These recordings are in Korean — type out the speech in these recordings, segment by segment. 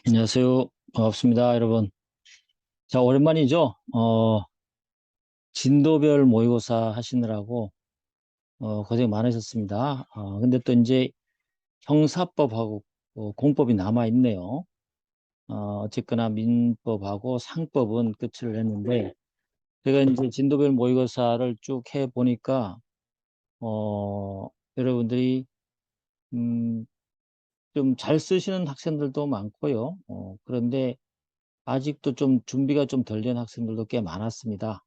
안녕하세요. 반갑습니다, 여러분. 자, 오랜만이죠? 진도별 모의고사 하시느라고, 고생 많으셨습니다. 근데 또 이제 형사법하고 공법이 남아있네요. 어쨌거나 민법하고 상법은 끝을 했는데, 제가 이제 진도별 모의고사를 쭉 해보니까, 여러분들이, 음, 좀 잘 쓰시는 학생들도 많고요. 그런데 아직도 좀 준비가 좀 덜 된 학생들도 꽤 많았습니다.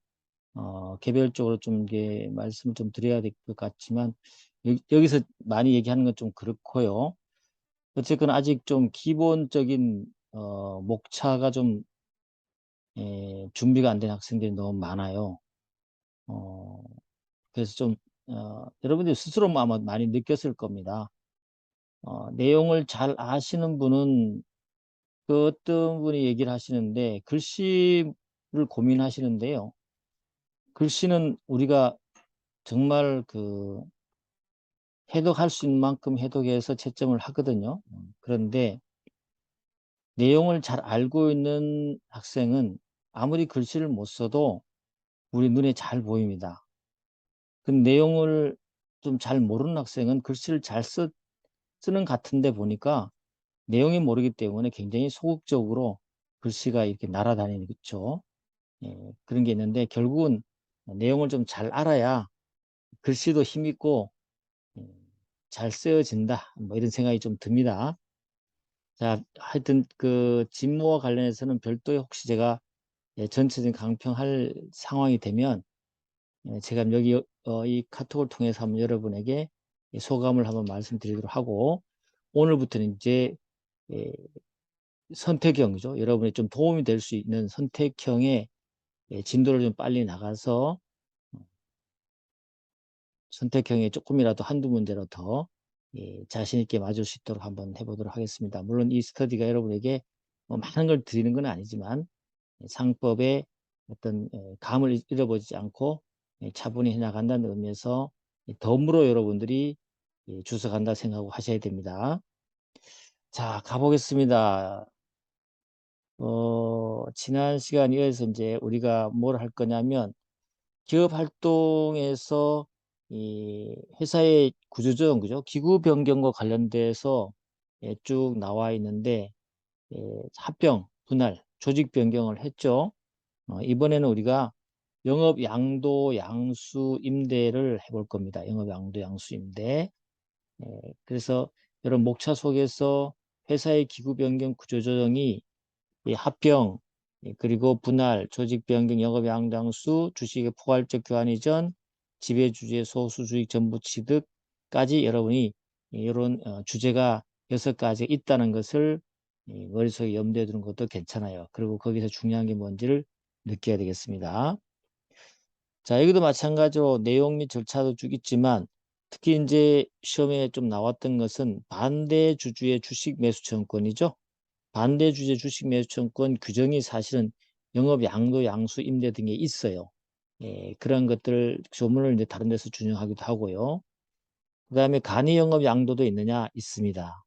개별적으로 좀 이게 말씀을 좀 드려야 될 것 같지만, 여기서 많이 얘기하는 건 좀 그렇고요. 어쨌거나 아직 좀 기본적인, 목차가 좀, 준비가 안 된 학생들이 너무 많아요. 어, 그래서 좀, 여러분들이 스스로 아마 많이 느꼈을 겁니다. 내용을 잘 아시는 분은 그 어떤 분이 얘기를 하시는데, 글씨를 고민하시는데요. 글씨는 우리가 정말 해독할 수 있는 만큼 해독해서 채점을 하거든요. 그런데 내용을 잘 알고 있는 학생은 아무리 글씨를 못 써도 우리 눈에 잘 보입니다. 그 내용을 좀 잘 모르는 학생은 글씨를 쓰는 같은데 보니까 내용이 모르기 때문에 굉장히 소극적으로 글씨가 이렇게 날아다니죠. 예, 그런 게 있는데 결국은 내용을 좀 잘 알아야 글씨도 힘있고 잘 쓰여진다. 뭐 이런 생각이 좀 듭니다. 자, 하여튼 그 진모와 관련해서는 별도의 혹시 제가 전체적인 강평할 상황이 되면 제가 여기 이 카톡을 통해서 한번 여러분에게 소감을 한번 말씀드리도록 하고, 오늘부터는 이제 예, 선택형이죠. 여러분이 좀 도움이 될 수 있는 선택형의 진도를 좀 빨리 나가서 선택형에 조금이라도 한두 문제로 더 자신 있게 맞을 수 있도록 한번 해보도록 하겠습니다. 물론 이 스터디가 여러분에게 뭐 많은 걸 드리는 건 아니지만 상법의 어떤 감을 잃어버리지 않고 차분히 해나간다는 의미에서 덤으로 여러분들이 주석한다 생각하고 하셔야 됩니다. 자, 가보겠습니다. 지난 시간 이어서 이제 우리가 뭘 할 거냐면 기업 활동에서 이 회사의 구조조정, 그죠? 기구 변경과 관련돼서 쭉 나와 있는데 합병, 분할, 조직 변경을 했죠. 이번에는 우리가 영업 양도 양수 임대를 해볼 겁니다. 영업 양도 양수 임대. 그래서 이런 목차 속에서 회사의 기구 변경 구조 조정이 이 합병, 그리고 분할, 조직 변경, 영업 양당수, 주식의 포괄적 교환 이전, 지배주주의 소수주식 전부 취득까지 여러분이 이런 주제가 6가지 있다는 것을 머릿속에 염두에 두는 것도 괜찮아요. 그리고 거기서 중요한 게 뭔지를 느껴야 되겠습니다. 자, 여기도 마찬가지로 내용 및 절차도 쭉 있지만 특히 이제 시험에 좀 나왔던 것은 반대 주주의 주식 매수 청구권이죠. 반대 주제 주식 매수 청구권 규정이 사실은 영업 양도 양수 임대 등에 있어요. 그런 것들 조문을 이제 다른 데서 준용하기도 하고요. 그다음에 간이 영업 양도도 있느냐? 있습니다.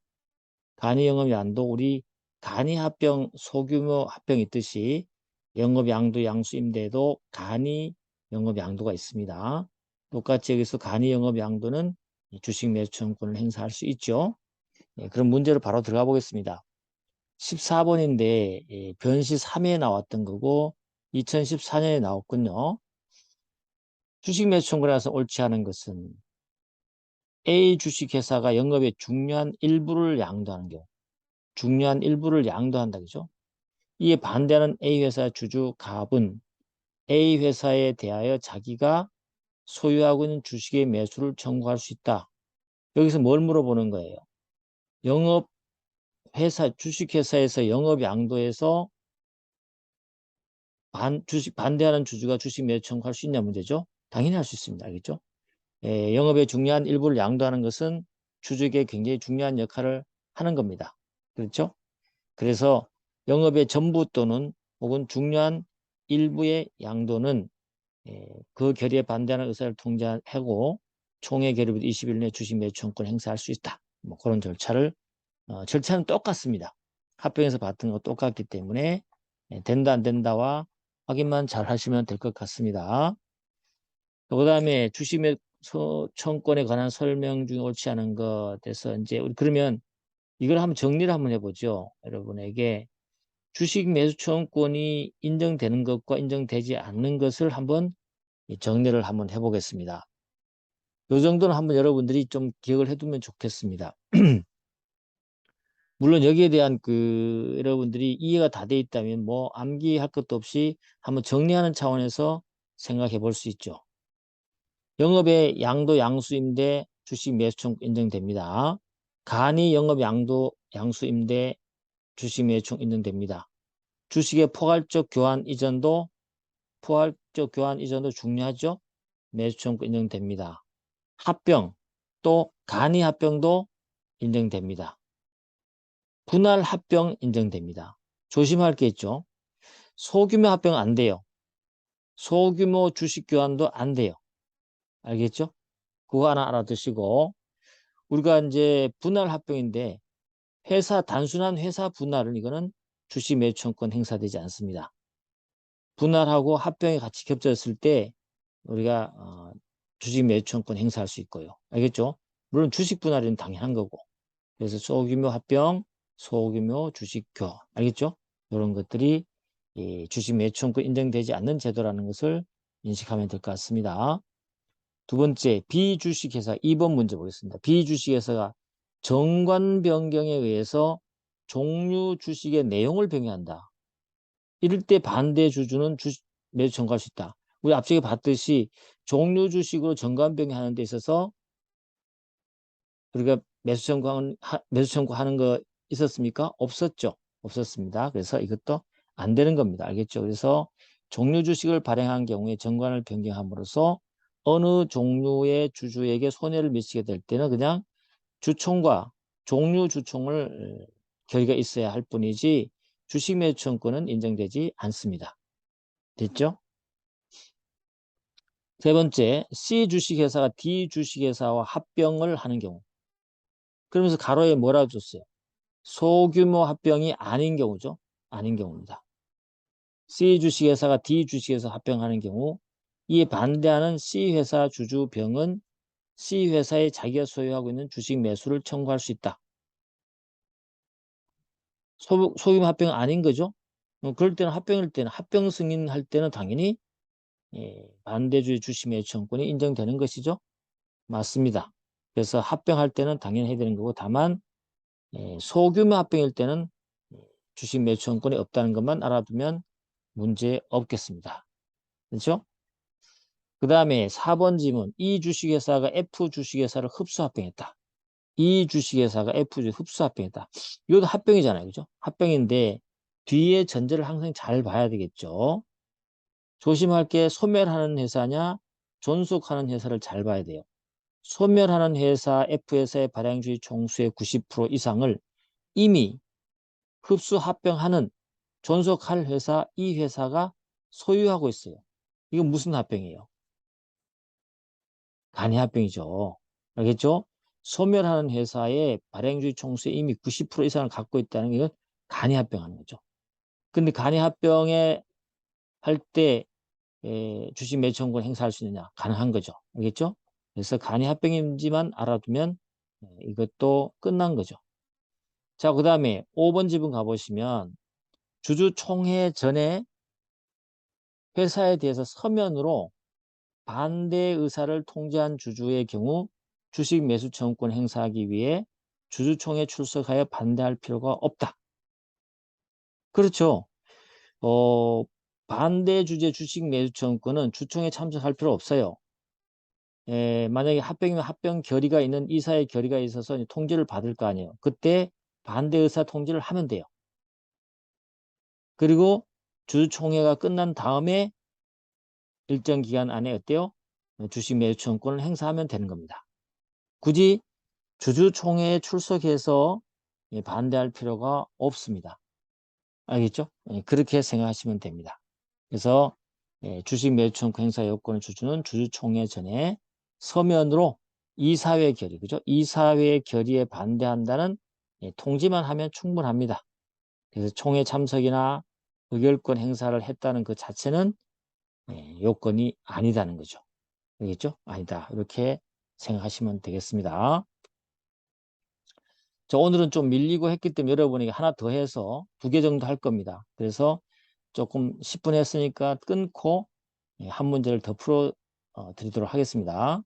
간이 영업 양도 우리 간이 합병 소규모 합병 있듯이 영업 양도 양수 임대도 간이 영업 양도가 있습니다. 똑같이 여기서 간이 영업 양도는 주식 매수 청구권을 행사할 수 있죠. 그럼 문제로 바로 들어가 보겠습니다. 14번인데 변시 3에 나왔던 거고 2014년에 나왔군요. 주식 매수 청구를 해서 옳지 않은 것은 A 주식회사가 영업의 중요한 일부를 양도하는 경우, 중요한 일부를 양도한다 그죠? 이에 반대하는 A 회사 주주 갑은 A 회사에 대하여 자기가 소유하고 있는 주식의 매수를 청구할 수 있다. 여기서 뭘 물어보는 거예요? 영업 회사 주식회사에서 영업 양도에서 반대하는 주주가 주식 매수 청구할 수 있냐 문제죠. 당연히 할 수 있습니다. 알겠죠? 영업의 중요한 일부를 양도하는 것은 주주에게 굉장히 중요한 역할을 하는 겁니다. 그렇죠? 그래서 영업의 전부 또는 혹은 중요한 일부의 양도는 그 결의에 반대하는 의사를 통지하고 총회 결의부터 20일 내에 주식 매수 청구권 행사할 수 있다. 뭐 그런 절차는 똑같습니다. 합병해서 받은 거 똑같기 때문에 된다 안 된다와 확인만 잘 하시면 될 것 같습니다. 그 다음에 주식 매수청권에 관한 설명 중에 옳지 않은 것에서 이제 우리 그러면 이걸 한번 정리를 한번 해보죠. 여러분에게 주식 매수청권이 인정되는 것과 인정되지 않는 것을 한번 정리를 한번 해보겠습니다. 이 정도는 한번 여러분들이 좀 기억을 해두면 좋겠습니다. 물론 여기에 대한 여러분들이 이해가 다 돼 있다면 뭐 암기할 것도 없이 한번 정리하는 차원에서 생각해 볼 수 있죠. 영업의 양도 양수임대 주식 매수청 인정됩니다. 간이 영업 양도 양수임대 주식 매수청 인정됩니다. 주식의 포괄적 교환 이전도 중요하죠. 매수청구 인정됩니다. 합병 또 간이 합병도 인정됩니다. 분할 합병 인정됩니다. 조심할 게 있죠. 소규모 합병 안 돼요. 소규모 주식 교환도 안 돼요. 알겠죠? 그거 하나 알아두시고 우리가 이제 분할 합병인데 단순한 회사 분할은 이거는 주식 매수청권 행사되지 않습니다. 분할하고 합병이 같이 겹쳐졌을 때 우리가 주식 매수청권 행사할 수 있고요. 알겠죠? 물론 주식 분할은 당연한 거고. 그래서 소규모 합병, 소규모 주식 교환. 알겠죠? 이런 것들이 주식 매수청권 인정되지 않는 제도라는 것을 인식하면 될 것 같습니다. 두 번째, 비주식회사 2번 문제 보겠습니다. 비주식회사가 정관 변경에 의해서 종류 주식의 내용을 변경한다. 이럴 때 반대 주주는 매수 청구할 수 있다. 우리 앞쪽에 봤듯이 종류 주식으로 정관 변경하는 데 있어서 우리가 매수 청구하는 거 있었습니까? 없었죠. 없었습니다. 그래서 이것도 안 되는 겁니다. 알겠죠? 그래서 종류 주식을 발행한 경우에 정관을 변경함으로써 어느 종류의 주주에게 손해를 미치게 될 때는 그냥 주총과 종류 주총을 결의가 있어야 할 뿐이지 주식 매수 청구는 인정되지 않습니다. 됐죠? 세 번째, C 주식회사가 D 주식회사와 합병을 하는 경우. 그러면서 가로에 뭐라고 줬어요? 소규모 합병이 아닌 경우죠. 아닌 경우입니다. C 주식회사가 D 주식회사 합병하는 경우 이에 반대하는 C 회사 주주병은 C 회사에 자기가 소유하고 있는 주식 매수를 청구할 수 있다. 소규모 합병 아닌 거죠. 그럴 때는 합병 승인할 때는 당연히 반대주의 주식 매수 청구권이 인정되는 것이죠. 맞습니다. 그래서 합병할 때는 당연히 해야 되는 거고 다만 소규모 합병일 때는 주식 매수 청구권이 없다는 것만 알아두면 문제 없겠습니다. 그렇죠? 그 다음에 4번 질문. 이 주식회사가 F 주식회사를 흡수 합병했다. 이 주식회사가 F 주식 흡수 합병했다. 이것도 합병이잖아요. 그죠? 합병인데 뒤에 전제를 항상 잘 봐야 되겠죠. 조심할 게 소멸하는 회사냐 존속하는 회사를 잘 봐야 돼요. 소멸하는 회사 F회사의 발행주의 총수의 90% 이상을 이미 흡수 합병하는 존속할 회사 이 회사가 소유하고 있어요. 이건 무슨 합병이에요? 간이 합병이죠. 알겠죠? 소멸하는 회사의 발행주의 총수의 이미 90% 이상을 갖고 있다는 게 이건 간이 합병하는 거죠. 근데 간이 합병에 할 때 주식 매수 청구를 행사할 수 있느냐? 가능한 거죠. 알겠죠? 그래서 간이 합병인지만 알아두면 이것도 끝난 거죠. 자, 그 다음에 5번 지분 가보시면 주주총회 전에 회사에 대해서 서면으로 반대 의사를 통지한 주주의 경우 주식 매수 청구권 행사하기 위해 주주총회 출석하여 반대할 필요가 없다. 그렇죠. 반대 주제 주식 매수 청구권은 주총에 참석할 필요 없어요. 만약에 합병이면 합병 결의가 있는 이사의 결의가 있어서 통지를 받을 거 아니에요. 그때 반대 의사 통지를 하면 돼요. 그리고 주주총회가 끝난 다음에 일정 기간 안에 어때요? 주식 매수 청구권을 행사하면 되는 겁니다. 굳이 주주총회에 출석해서 반대할 필요가 없습니다. 알겠죠? 그렇게 생각하시면 됩니다. 그래서 주식 매수 청구 행사 요건을 주주는 주주총회 전에 서면으로 이사회 결의, 그죠? 이사회 결의에 반대한다는 통지만 하면 충분합니다. 그래서 총회 참석이나 의결권 행사를 했다는 그 자체는 요건이 아니다는 거죠. 알겠죠? 아니다. 이렇게 생각하시면 되겠습니다. 자, 오늘은 좀 밀리고 했기 때문에 여러분에게 하나 더 해서 2개 정도 할 겁니다. 그래서 조금 10분 했으니까 끊고 한 문제를 더 풀어 드리도록 하겠습니다.